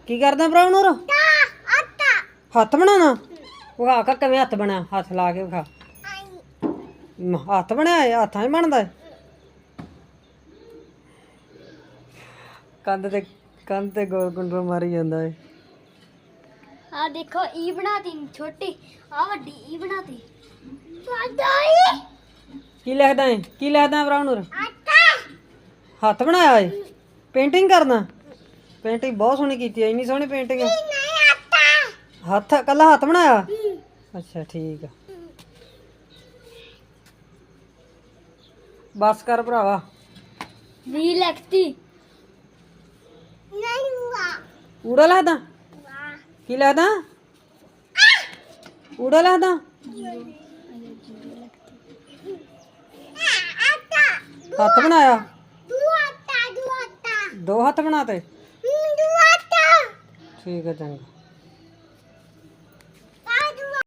ਕੀ ਕਰਦਾ ਬਰਾਉਨਰ? ਹੱਥ ਬਣਾਉਣਾ? ਵਿਖਾ ਕਾ ਕਿਵੇਂ ਹੱਥ ਬਣਿਆ, ਹੱਥ ਲਾ ਕੇ ਵਿਖਾ। ਹੱਥ ਬਣਿਆ ਹੱਥਾਂ 'ਚ ਬਣਦਾ? ਕੰਧ ਤੇ ਗੋਲ ਕੁੰਡਲ ਮਾਰੀ ਜਾਂਦਾ ਏ। ਆ ਦੇਖੋ ਈ ਬਣਾਤੀ ਛੋਟੀ, ਆ ਵੱਡੀ ਈ ਬਣਾਤੀ। ਕੀ ਲਿਖਦਾ ਏ? ਕੀ ਲਿਖਦਾ ਬਰਾਉਨਰ? ਹੱਥ ਬਣਾਇਆ ਏ? ਪੇਂਟਿੰਗ ਕਰਨਾ? ਪੇਂਟਿੰਗ ਬਹੁਤ ਸੋਹਣੀ ਕੀਤੀ ਹੈ, ਇੰਨੀ ਸੋਹਣੀ ਪੇਂਟਿੰਗ। ਹੱਥ ਕੱਲਾ ਹੱਥ ਬਣਾਇਆ? ਅੱਛਾ ਠੀਕ ਆ। ਬਸ ਕਰ ਭਰਾਵਾ। ਵੀ ਲਿਖਤੀ। ਊੜਾ ਲਿਖਦਾ? ਕੀ ਲਿਖਦਾ? ਊੜਾ ਲਿਖਦਾ? ਹੱਥ ਬਣਾਇਆ? ਦੋ ਹੱਥ ਬਣਾਤੇ? ਠੀਕ ਹੈ ਚੰਗਾ।